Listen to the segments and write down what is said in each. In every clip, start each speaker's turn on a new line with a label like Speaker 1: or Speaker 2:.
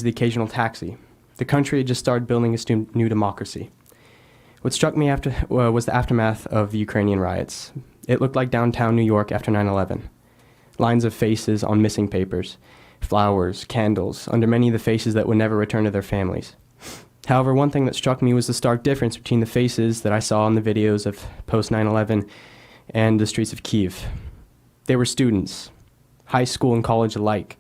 Speaker 1: The occasional taxi. The country had just started building its new democracy. What struck me was the aftermath of the Ukrainian riots. It looked like downtown New York after 9/11. Lines of faces on missing papers, flowers, candles, under many of the faces that would never return to their families. However, one thing that struck me was the stark difference between the faces that I saw in the videos of post 9/11 and the streets of Kyiv. They were students, high school and college alike.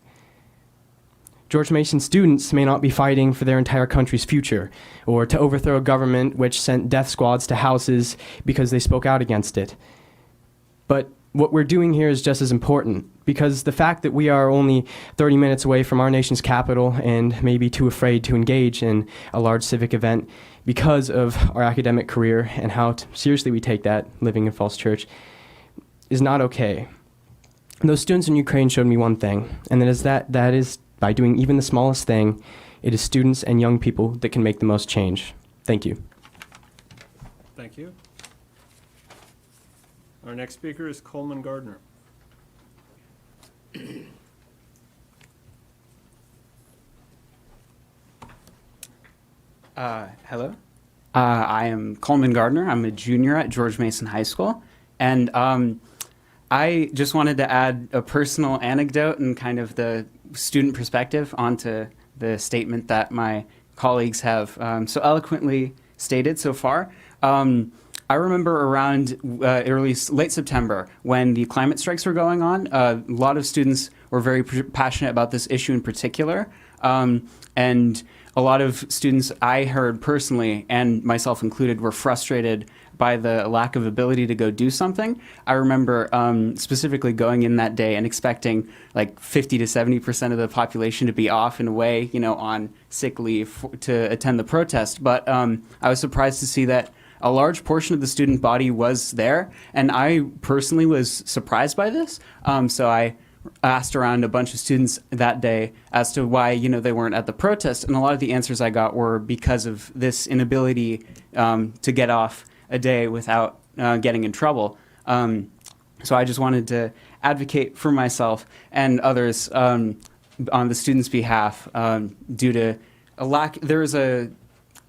Speaker 1: George Mason students may not be fighting for their entire country's future, or to overthrow a government which sent death squads to houses because they spoke out against it. But what we're doing here is just as important, because the fact that we are only 30 minutes away from our nation's capital and maybe too afraid to engage in a large civic event because of our academic career and how seriously we take that, living in Falls Church, is not okay. Those students in Ukraine showed me one thing, and that is by doing even the smallest thing, it is students and young people that can make the most change. Thank you.
Speaker 2: Thank you. Our next speaker is Coleman Gardner.
Speaker 3: Hello. I am Coleman Gardner. I'm a junior at George Mason High School. And I just wanted to add a personal anecdote and kind of the student perspective onto the statement that my colleagues have so eloquently stated so far. I remember around late September when the climate strikes were going on, a lot of students were very passionate about this issue in particular. And a lot of students I heard personally, and myself included, were frustrated by the lack of ability to go do something. I remember specifically going in that day and expecting like 50 to 70% of the population to be off and away, on sick leave to attend the protest. But I was surprised to see that a large portion of the student body was there, and I personally was surprised by this. So I asked around a bunch of students that day as to why, they weren't at the protest, and a lot of the answers I got were because of this inability to get off a day without getting in trouble. So I just wanted to advocate for myself and others on the students' behalf due to a lack.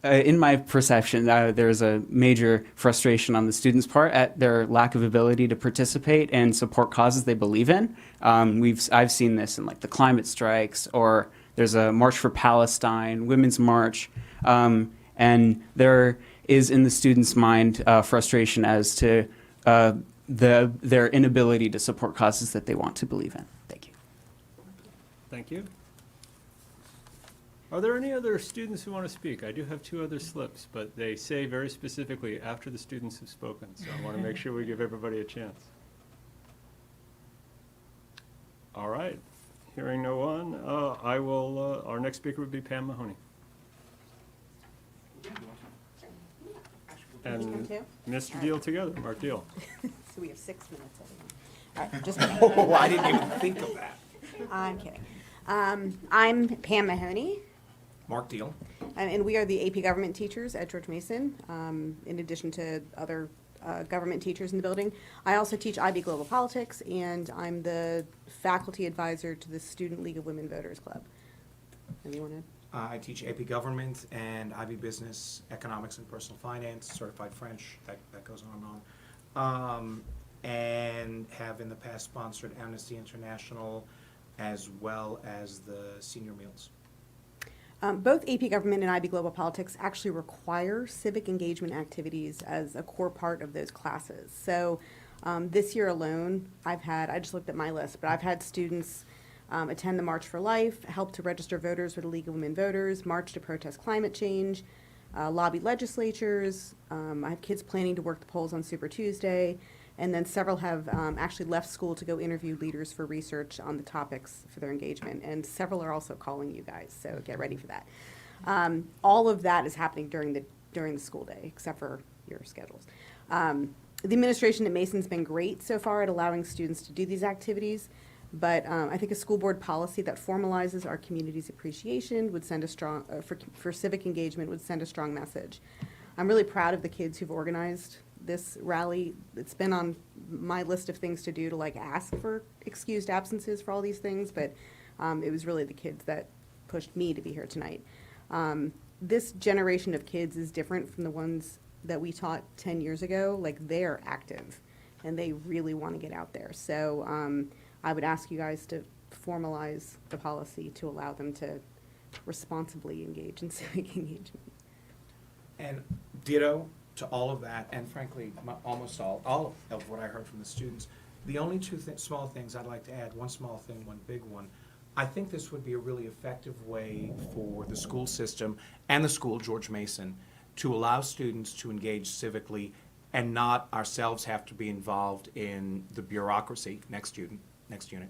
Speaker 3: In my perception, there's a major frustration on the students' part at their lack of ability to participate and support causes they believe in. I've seen this in like the climate strikes, or there's a March for Palestine, Women's March, and there is in the students' mind frustration as to their inability to support causes that they want to believe in. Thank you.
Speaker 2: Thank you. Are there any other students who want to speak? I do have two other slips, but they say very specifically after the students have spoken, so I want to make sure we give everybody a chance. All right. Hearing no one, our next speaker would be Pam Mahoney. And Mr. Deal together, Mark Deal.
Speaker 4: So we have 6 minutes, everyone. All right, just
Speaker 5: Oh, I didn't even think of that.
Speaker 4: I'm kidding. I'm Pam Mahoney,
Speaker 5: Mark Deal.
Speaker 4: and we are the AP government teachers at George Mason, in addition to other government teachers in the building. I also teach IB Global Politics, and I'm the faculty advisor to the Student League of Women Voters Club. Anyone want to?
Speaker 5: I teach AP Government and IB Business, Economics and Personal Finance, Certified French, that goes on and on. And have in the past sponsored Amnesty International as well as the senior meals.
Speaker 4: Both AP Government and IB Global Politics actually require civic engagement activities as a core part of those classes. So this year alone, I just looked at my list, but I've had students attend the March for Life, help to register voters for the League of Women Voters, march to protest climate change, lobby legislatures. I have kids planning to work the polls on Super Tuesday, and then several have actually left school to go interview leaders for research on the topics for their engagement, and several are also calling you guys, so get ready for that. All of that is happening during the school day, except for your schedules. The administration at Mason's been great so far at allowing students to do these activities. But I think a school board policy that formalizes our community's appreciation would send a strong, for civic engagement, would send a strong message. I'm really proud of the kids who've organized this rally. It's been on my list of things to do to ask for excused absences for all these things, but it was really the kids that pushed me to be here tonight. This generation of kids is different from the ones that we taught 10 years ago. Like, they're active and they really want to get out there. So I would ask you guys to formalize the policy to allow them to responsibly engage in civic engagement.
Speaker 5: And ditto to all of that, and frankly, almost all of what I heard from the students. The only two small things I'd like to add, one small thing, one big one. I think this would be a really effective way for the school system and the school, George Mason, to allow students to engage civically and not ourselves have to be involved in the bureaucracy, next unit,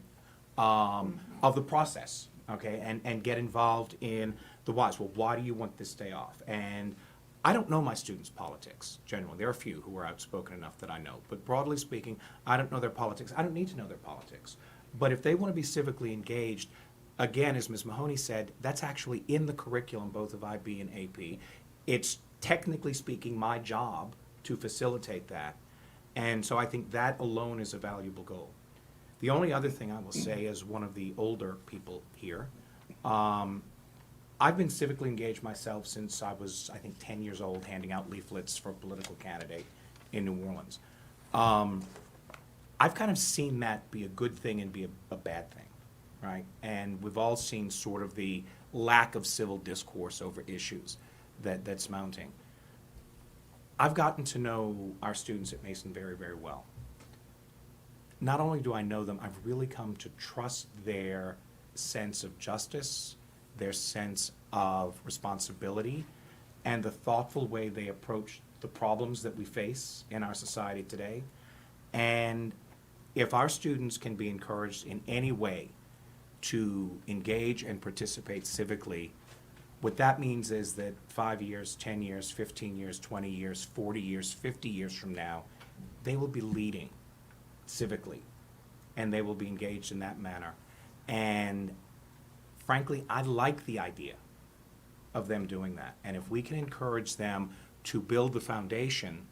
Speaker 5: of the process, okay? And get involved in the whys. Well, why do you want this day off? And I don't know my students' politics, generally. There are a few who are outspoken enough that I know. But broadly speaking, I don't know their politics. I don't need to know their politics. But if they want to be civically engaged, again, as Ms. Mahoney said, that's actually in the curriculum, both of IB and AP. It's technically speaking my job to facilitate that. And so I think that alone is a valuable goal. The only other thing I will say as one of the older people here, I've been civically engaged myself since I was, I think, 10 years old, handing out leaflets for a political candidate in New Orleans. I've kind of seen that be a good thing and be a bad thing, right? And we've all seen sort of the lack of civil discourse over issues that's mounting. I've gotten to know our students at Mason very, very well. Not only do I know them, I've really come to trust their sense of justice, their sense of responsibility, and the thoughtful way they approach the problems that we face in our society today. And if our students can be encouraged in any way to engage and participate civically, what that means is that 5 years, 10 years, 15 years, 20 years, 40 years, 50 years from now, they will be leading civically, and they will be engaged in that manner. And frankly, I like the idea of them doing that. And if we can encourage them to build the foundation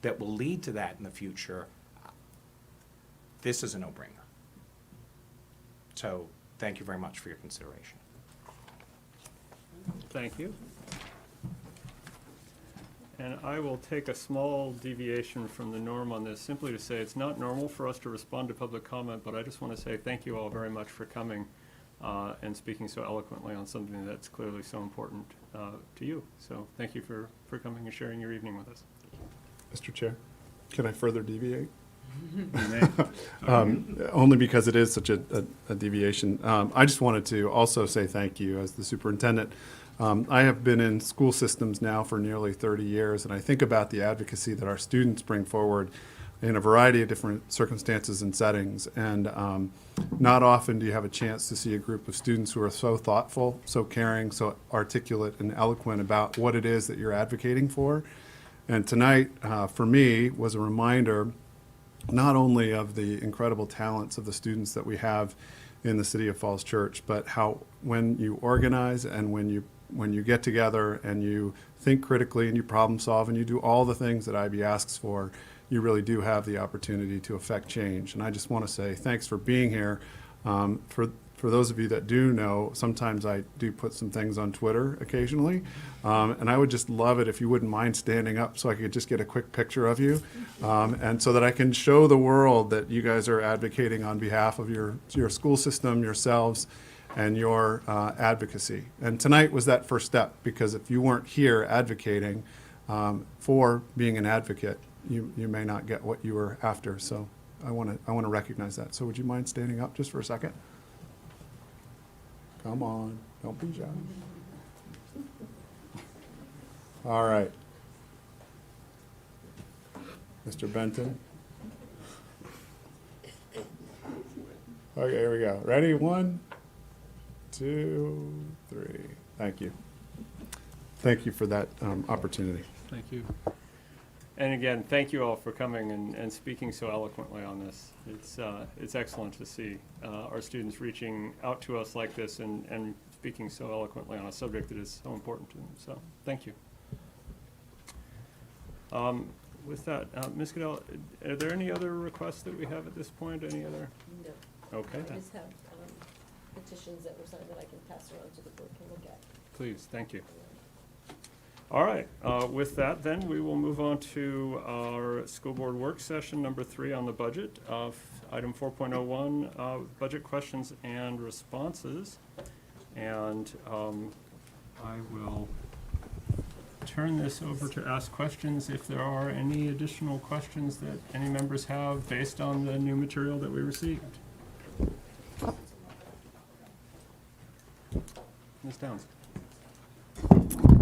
Speaker 5: that will lead to that in the future, this is a no-brainer. So thank you very much for your consideration.
Speaker 2: Thank you. And I will take a small deviation from the norm on this, simply to say it's not normal for us to respond to public comment, but I just want to say thank you all very much for coming and speaking so eloquently on something that's clearly so important to you. So thank you for coming and sharing your evening with us.
Speaker 6: Mr. Chair, can I further deviate? Only because it is such a deviation. I just wanted to also say thank you as the superintendent. I have been in school systems now for nearly 30 years, and I think about the advocacy that our students bring forward in a variety of different circumstances and settings. And not often do you have a chance to see a group of students who are so thoughtful, so caring, so articulate and eloquent about what it is that you're advocating for. And tonight, for me, was a reminder not only of the incredible talents of the students that we have in the City of Falls Church, but how when you organize and when you get together and you think critically and you problem solve and you do all the things that IB asks for, you really do have the opportunity to affect change. And I just want to say thanks for being here. For those of you that do know, sometimes I do put some things on Twitter occasionally, and I would just love it if you wouldn't mind standing up so I could just get a quick picture of you, and so that I can show the world that you guys are advocating on behalf of your school system, yourselves, and your advocacy. And tonight was that first step, because if you weren't here advocating for being an advocate, you may not get what you were after. So I want to recognize that. So would you mind standing up just for a second? Come on, don't be shy. All right. Mr. Benton. Okay, here we go. Ready? 1, 2, 3. Thank you. Thank you for that opportunity.
Speaker 2: Thank you. And again, thank you all for coming and speaking so eloquently on this. It's excellent to see our students reaching out to us like this and speaking so eloquently on a subject that is so important to them. So thank you. With that, Ms. Goodell, are there any other requests that we have at this point? Any other?
Speaker 7: No.
Speaker 2: Okay,
Speaker 7: I
Speaker 2: then.
Speaker 7: just have a petitions that were signed that I can pass around so the board can look at.
Speaker 2: Please, thank you. All right, with that, then, we will move on to our school board work session number 3 on the budget. Item 4.01, budget questions and responses. And I will turn this over to ask questions if there are any additional questions that any members have based on the new material that we received. Ms. Downs.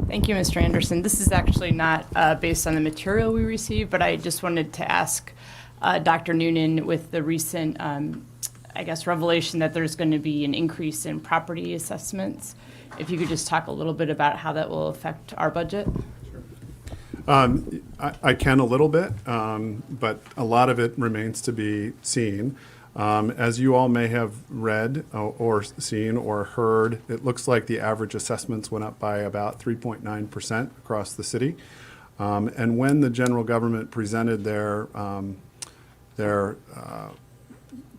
Speaker 8: Thank you, Mr. Anderson. This is actually not based on the material we received, but I just wanted to ask Dr. Noonan, with the recent, I guess, revelation that there's going to be an increase in property assessments, if you could just talk a little bit about how that will affect our budget.
Speaker 6: I can a little bit, but a lot of it remains to be seen. As you all may have read or seen or heard, it looks like the average assessments went up by about 3.9% across the city. And when the general government presented their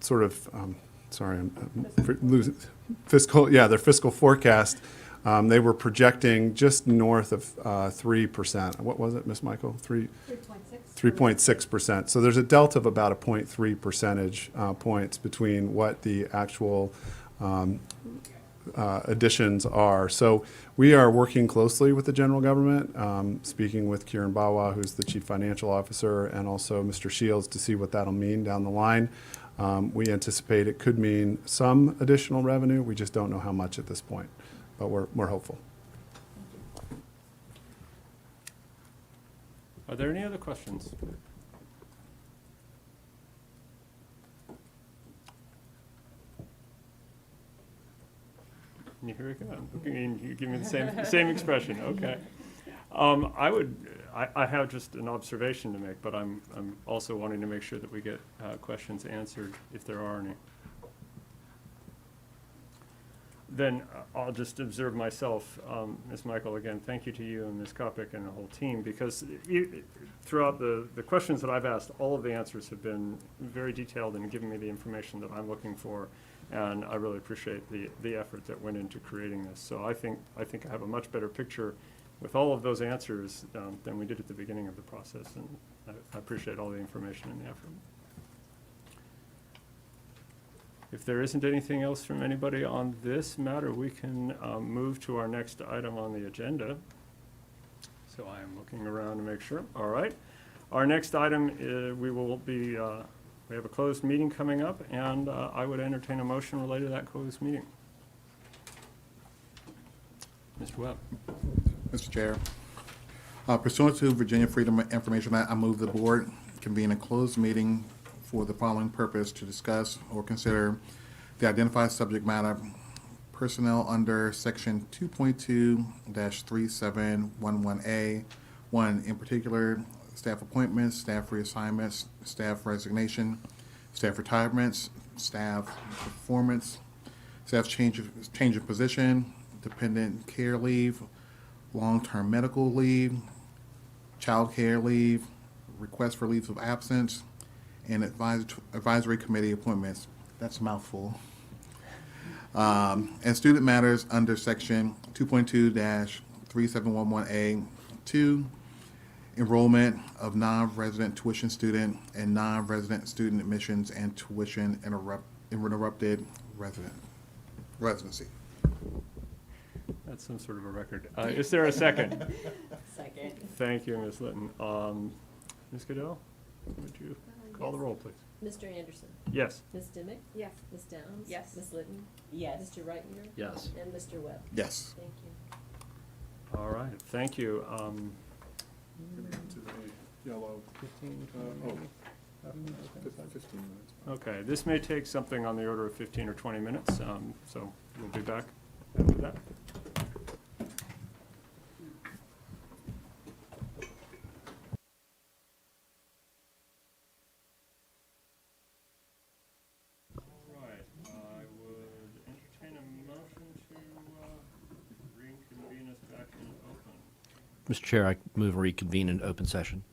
Speaker 6: sort of, their fiscal forecast, they were projecting just north of 3%. What was it, Ms. Michael? 3.6%. So there's a delta of about a 0.3 percentage points between what the actual additions are. So we are working closely with the general government, speaking with Kiran Bawa, who's the chief financial officer, and also Mr. Shields to see what that'll mean down the line. We anticipate it could mean some additional revenue. We just don't know how much at this point, but we're hopeful.
Speaker 2: Are there any other questions? Here we go. You give me the same expression. Okay. I have just an observation to make, but I'm also wanting to make sure that we get questions answered if there are any. Then I'll just observe myself, Ms. Michael, again, thank you to you and Ms. Kopic and the whole team, because throughout the questions that I've asked, all of the answers have been very detailed and given me the information that I'm looking for, and I really appreciate the effort that went into creating this. So I think I have a much better picture with all of those answers than we did at the beginning of the process, and I appreciate all the information and the effort. If there isn't anything else from anybody on this matter, we can move to our next item on the agenda. So I am looking around to make sure. All right. Our next item, we have a closed meeting coming up, and I would entertain a motion related to that closed meeting. Mr. Webb.
Speaker 9: Mr. Chair, pursuant to Virginia Freedom of Information Act, I move the board convene a closed meeting for the following purpose: to discuss or consider the identified subject matter personnel under section 2.2-3711A. 1, in particular, staff appointments, staff reassignments, staff resignation, staff retirements, staff performance, staff change of position, dependent care leave, long-term medical leave, child care leave, request for leaves of absence, and advisory committee appointments. That's a mouthful. And student matters under section 2.2-3711A. 2, enrollment of non-resident tuition student and non-resident student admissions and tuition interrupted residency.
Speaker 2: That's some sort of a record. Is there a second?
Speaker 7: Second.
Speaker 2: Thank you, Ms. Litton. Ms. Goodell, would you call the roll, please?
Speaker 7: Mr. Anderson.
Speaker 2: Yes.
Speaker 7: Ms. Dimick.
Speaker 4: Yes.
Speaker 7: Ms. Downs.
Speaker 8: Yes.
Speaker 7: Ms. Litton.
Speaker 8: Yes.
Speaker 7: Mr. Reitner.
Speaker 10: Yes.
Speaker 7: And Mr. Webb.
Speaker 9: Yes.
Speaker 7: Thank you.
Speaker 2: All right, thank you.
Speaker 6: To the yellow.
Speaker 2: 15
Speaker 6: minutes.
Speaker 2: Okay, this may take something on the order of 15 or 20 minutes, so we'll be back after that. All right, I would entertain a motion to reconvene us back in open.
Speaker 10: Mr. Chair, I move reconvene in open session.